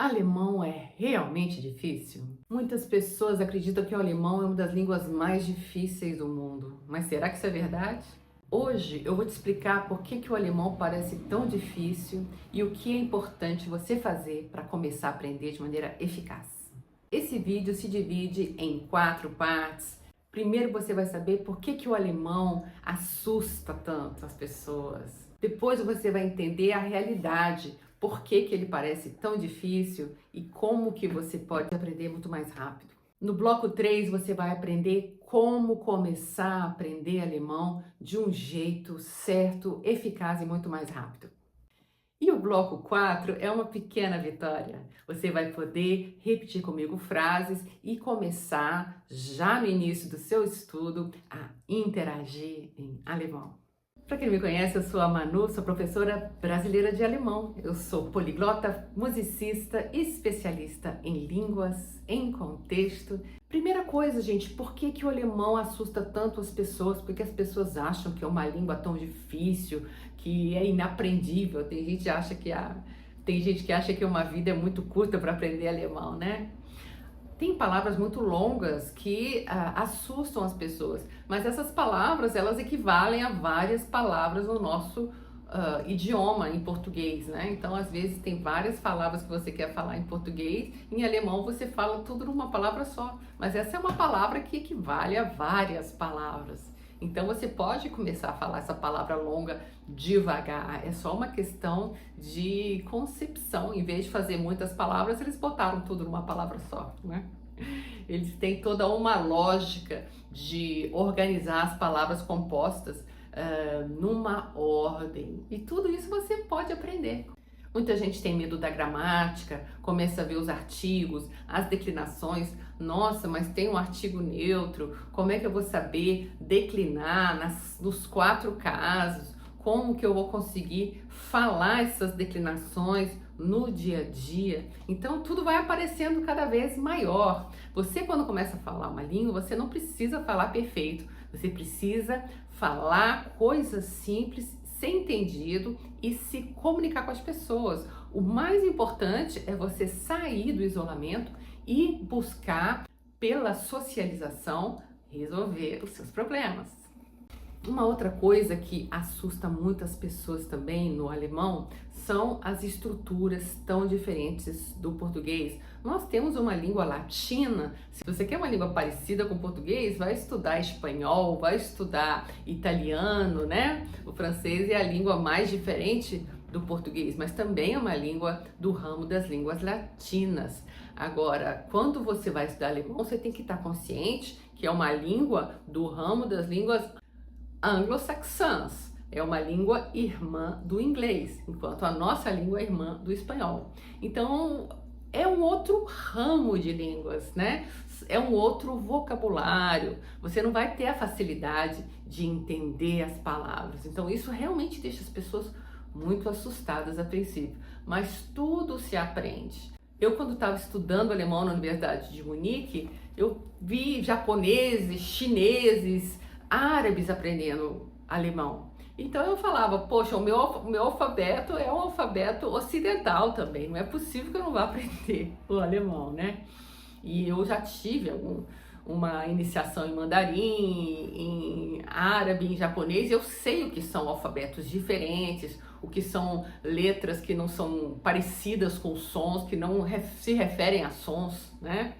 Alemão é realmente difícil? Muitas pessoas acreditam que o alemão é uma das línguas mais difíceis do mundo, mas será que isso é verdade? Hoje eu vou te explicar por que o alemão parece tão difícil e o que é importante você fazer para começar a aprender de maneira eficaz. Esse vídeo se divide em 4 partes. Primeiro você vai saber por que o alemão assusta tanto as pessoas. Depois você vai entender a realidade, por que ele parece tão difícil e como que você pode aprender muito mais rápido. No bloco 3 você vai aprender como começar a aprender alemão de um jeito certo, eficaz e muito mais rápido. E o bloco 4 é uma pequena vitória. Você vai poder repetir comigo frases e começar, já no início do seu estudo, a interagir em alemão. Para quem não me conhece, eu sou a Manu, sou professora brasileira de alemão. Eu sou poliglota, musicista, especialista em línguas, em contexto. Primeira coisa, gente, por que o alemão assusta tanto as pessoas? Porque as pessoas acham que é uma língua tão difícil, que é inaprendível. Tem gente que acha que uma vida é muito curta para aprender alemão, né? Tem palavras muito longas que assustam as pessoas, mas essas palavras elas equivalem a várias palavras no nosso idioma em português, né? Então, às vezes tem várias palavras que você quer falar em português, em alemão você fala tudo numa palavra só, mas essa é uma palavra que equivale a várias palavras. Então você pode começar a falar essa palavra longa devagar, é só uma questão de concepção. Em vez de fazer muitas palavras, eles botaram tudo numa palavra só, né? Eles têm toda uma lógica de organizar as palavras compostas numa ordem. E tudo isso você pode aprender. Muita gente tem medo da gramática, começa a ver os artigos, as declinações. Nossa, mas tem um artigo neutro, como é que eu vou saber declinar nos 4 casos? Como que eu vou conseguir falar essas declinações no dia a dia? Então tudo vai aparecendo cada vez maior. Você, quando começa a falar uma língua, você não precisa falar perfeito, você precisa falar coisas simples, ser entendido e se comunicar com as pessoas. O mais importante é você sair do isolamento e buscar, pela socialização, resolver os seus problemas. Uma outra coisa que assusta muitas pessoas também no alemão são as estruturas tão diferentes do português. Nós temos uma língua latina. Se você quer uma língua parecida com o português, vai estudar espanhol, vai estudar italiano, né? O francês é a língua mais diferente do português, mas também é uma língua do ramo das línguas latinas. Agora, quando você vai estudar alemão, você tem que estar consciente que é uma língua do ramo das línguas anglo-saxãs, é uma língua irmã do inglês, enquanto a nossa língua é irmã do espanhol. Então, é um outro ramo de línguas, né? É um outro vocabulário. Você não vai ter a facilidade de entender as palavras. Então, isso realmente deixa as pessoas muito assustadas a princípio, mas tudo se aprende. Eu, quando estava estudando alemão na Universidade de Munique, eu vi japoneses, chineses, árabes aprendendo alemão. Então eu falava, poxa, o meu alfabeto é um alfabeto ocidental também, não é possível que eu não vá aprender o alemão, né? E eu já tive uma iniciação em mandarim, em árabe, em japonês, eu sei o que são alfabetos diferentes, o que são letras que não são parecidas com sons, que não se referem a sons, né?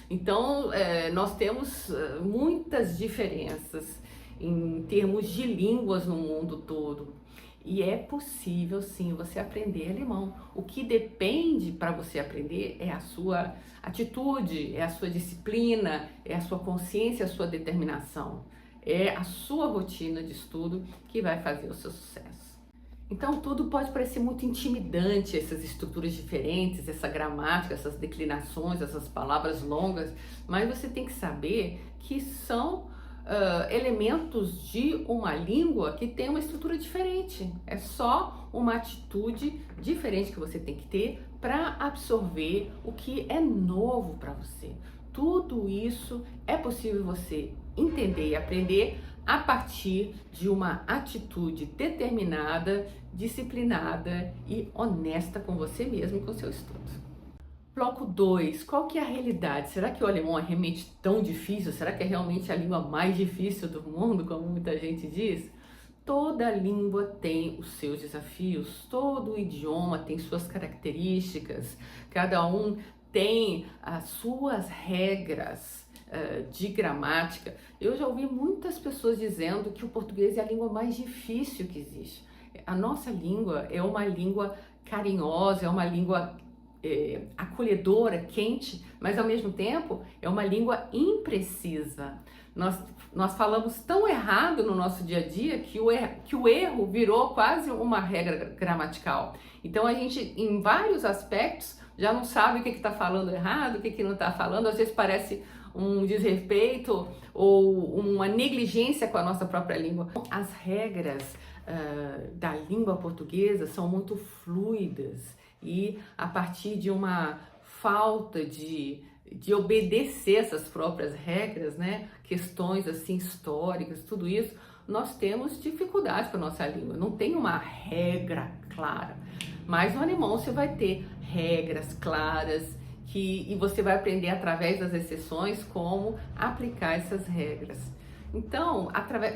Então, nós temos muitas diferenças em termos de línguas no mundo todo. E é possível, sim, você aprender alemão. O que depende para você aprender é a sua atitude, é a sua disciplina, é a sua consciência, a sua determinação. É a sua rotina de estudo que vai fazer o seu sucesso. Então, tudo pode parecer muito intimidante, essas estruturas diferentes, essa gramática, essas declinações, essas palavras longas, mas você tem que saber que são elementos de uma língua que tem uma estrutura diferente. É só uma atitude diferente que você tem que ter para absorver o que é novo para você. Tudo isso é possível você entender e aprender a partir de uma atitude determinada, disciplinada e honesta com você mesmo e com seu estudo. Bloco 2, qual que é a realidade? Será que o alemão é realmente tão difícil? Será que é realmente a língua mais difícil do mundo, como muita gente diz? Toda língua tem os seus desafios, todo idioma tem suas características, cada um tem as suas regras de gramática. Eu já ouvi muitas pessoas dizendo que o português é a língua mais difícil que existe. A nossa língua é uma língua carinhosa, é uma língua acolhedora, quente, mas ao mesmo tempo é uma língua imprecisa. Nós falamos tão errado no nosso dia a dia que o erro virou quase uma regra gramatical. Então a gente, em vários aspectos, já não sabe o que está falando errado, o que não está falando, às vezes parece um desrespeito ou uma negligência com a nossa própria língua. As regras da língua portuguesa são muito fluidas e a partir de uma falta de obedecer essas próprias regras, né, questões assim históricas, tudo isso, nós temos dificuldade com a nossa língua, não tem uma regra clara. Mas no alemão você vai ter regras claras e você vai aprender através das exceções como aplicar essas regras. Então,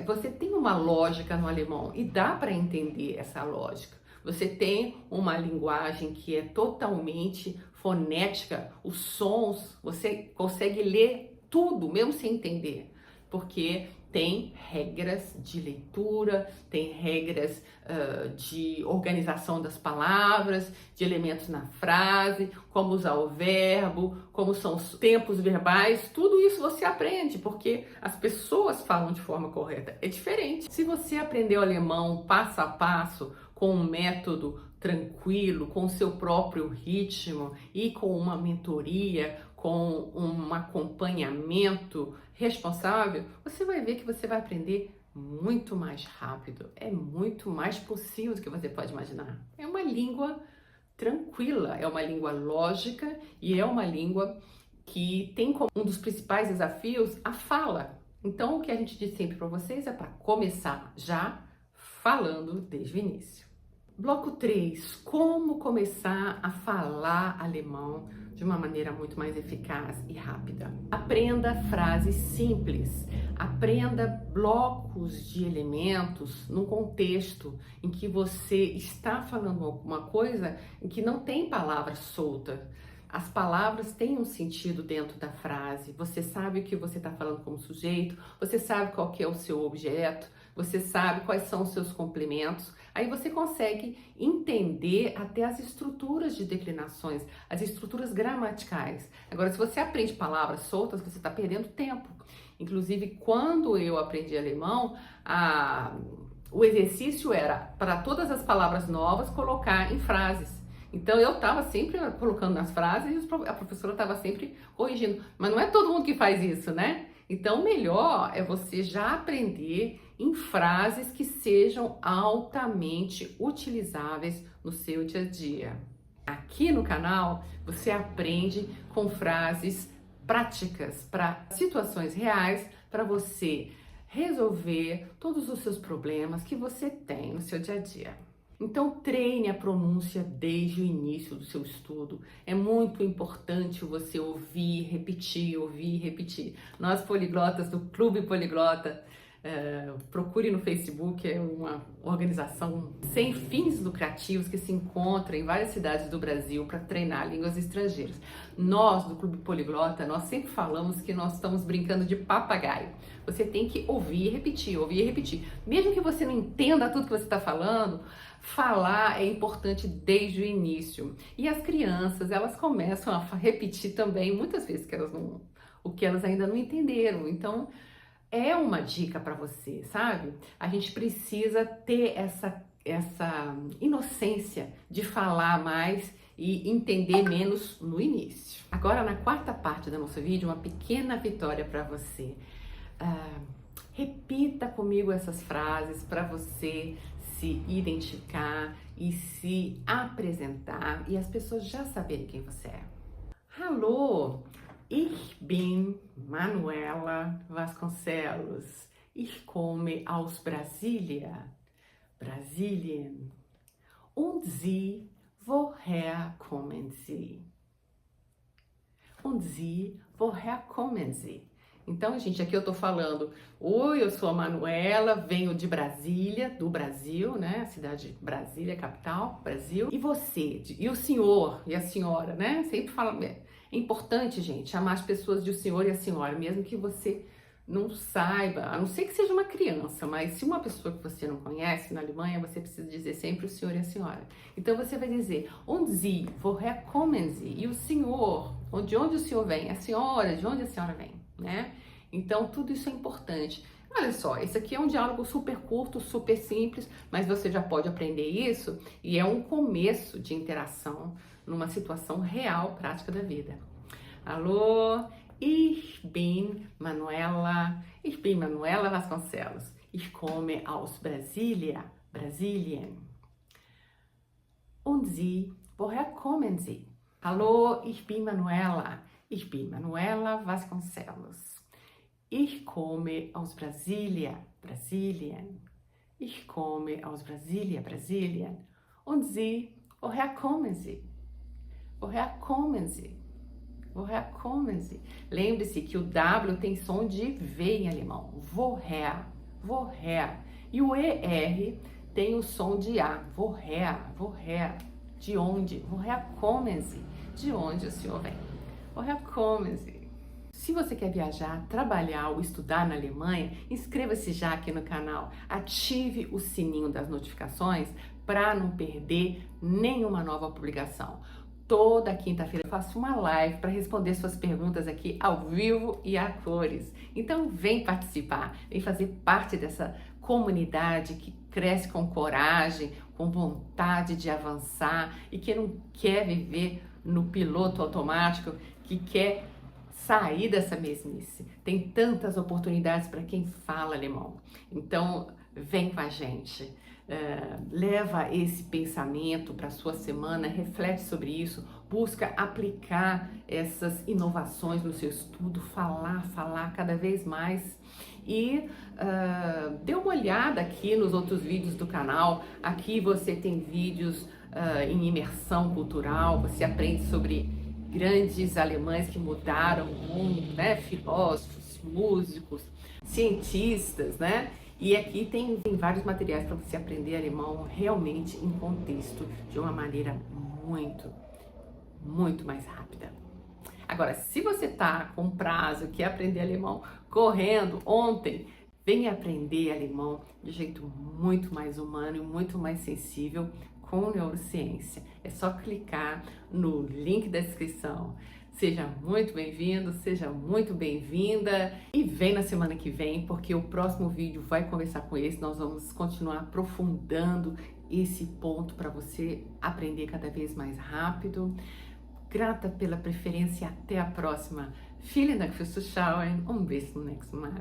você tem uma lógica no alemão e dá para entender essa lógica. Você tem uma linguagem que é totalmente fonética, os sons, você consegue ler tudo, mesmo sem entender, porque tem regras de leitura, tem regras de organização das palavras, de elementos na frase, como usar o verbo, como são os tempos verbais, tudo isso você aprende, porque as pessoas falam de forma correta, é diferente. Se você aprendeu alemão passo a passo, com um método tranquilo, com o seu próprio ritmo e com uma mentoria, com um acompanhamento responsável, você vai ver que você vai aprender muito mais rápido. É muito mais possível do que você pode imaginar. É uma língua tranquila, é uma língua lógica e é uma língua que tem como um dos principais desafios a fala. Então, o que a gente diz sempre para vocês é para começar já falando desde o início. Bloco 3, como começar a falar alemão de uma maneira muito mais eficaz e rápida. Aprenda frases simples, aprenda blocos de elementos num contexto em que você está falando alguma coisa em que não tem palavra solta. As palavras têm um sentido dentro da frase, você sabe o que você está falando como sujeito, você sabe qual que é o seu objeto, você sabe quais são os seus complementos, aí você consegue entender até as estruturas de declinações, as estruturas gramaticais. Agora, se você aprende palavras soltas, você está perdendo tempo. Inclusive, quando eu aprendi alemão, o exercício era, para todas as palavras novas, colocar em frases. Então eu estava sempre colocando nas frases e a professora estava sempre corrigindo. Mas não é todo mundo que faz isso, né? Então o melhor é você já aprender em frases que sejam altamente utilizáveis no seu dia a dia. Aqui no canal você aprende com frases práticas para situações reais para você resolver todos os seus problemas que você tem no seu dia a dia. Então treine a pronúncia desde o início do seu estudo. É muito importante você ouvir, repetir. Nós poliglotas do Clube Poliglota, procure no Facebook, é uma organização sem fins lucrativos que se encontra em várias cidades do Brasil para treinar línguas estrangeiras. Nós do Clube Poliglota, nós sempre falamos que nós estamos brincando de papagaio. Você tem que ouvir e repetir. Mesmo que você não entenda tudo que você está falando, falar é importante desde o início. E as crianças, elas começam a repetir também, muitas vezes o que elas ainda não entenderam. Então, é uma dica para você, sabe? A gente precisa ter essa inocência de falar mais e entender menos no início. Agora, na quarta parte do nosso vídeo, uma pequena vitória para você. Repita comigo essas frases para você se identificar e se apresentar e as pessoas já saberem quem você é. Hallo, ich bin Manuela Vasconcelos. Ich komme aus Brasilien. Und Sie, woher kommen Sie? Und Sie, woher kommen Sie? Então, gente, aqui eu tô falando, oi, eu sou a Manuela, venho de Brasília, do Brasil, né? A cidade de Brasília, capital, Brasil. E você? E o senhor e a senhora, né? Sempre fala, é importante, gente, chamar as pessoas de o senhor e a senhora, mesmo que você não saiba, a não ser que seja uma criança, mas se uma pessoa que você não conhece na Alemanha, você precisa dizer sempre o senhor e a senhora. Então você vai dizer, und Sie, woher kommen Sie? E o senhor, de onde o senhor vem? A senhora, de onde a senhora vem, né? Então tudo isso é importante. Olha só, esse aqui é um diálogo super curto, super simples, mas você já pode aprender isso e é um começo de interação numa situação real, prática da vida. Alô? Ich bin Manuela Vasconcelos. Ich komme aus Brasilien. Und Sie, woher kommen Sie? Hallo, ich bin Manuela Vasconcelos. Ich komme aus Brasília. Ich komme aus Brasilien. Und Sie, woher kommen Sie? Woher kommen Sie? Lembre-se que o W tem som de V em alemão. Woher. E o ER tem o som de A. Woher. De onde? Woher kommen Sie? De onde o senhor vem? Woher kommen Sie? Se você quer viajar, trabalhar ou estudar na Alemanha, inscreva-se já aqui no canal. Ative o sininho das notificações para não perder nenhuma nova publicação. Toda quinta-feira eu faço uma live para responder suas perguntas aqui ao vivo e a cores. Então vem participar, vem fazer parte dessa comunidade que cresce com coragem, com vontade de avançar e que não quer viver no piloto automático, que quer sair dessa mesmice. Tem tantas oportunidades para quem fala alemão. Então vem com a gente. Leva esse pensamento para a sua semana, reflete sobre isso, busca aplicar essas inovações no seu estudo, falar cada vez mais e dê uma olhada aqui nos outros vídeos do canal. Aqui você tem vídeos em imersão cultural, você aprende sobre grandes alemães que mudaram o mundo, né? Filósofos, músicos, cientistas, né? E aqui tem vários materiais para você aprender alemão realmente em contexto, de uma maneira muito mais rápida. Agora, se você tá com prazo, quer aprender alemão correndo ontem, venha aprender alemão de jeito muito mais humano e muito mais sensível com neurociência. É só clicar no link da descrição. Seja muito bem-vindo, seja muito bem-vinda e vem na semana que vem, porque o próximo vídeo vai conversar com esse. Nós vamos continuar aprofundando esse ponto para você aprender cada vez mais rápido. Grata pela preferência, até a próxima. Vielen Dank fürs Zuschauen und bis zum nächsten Mal.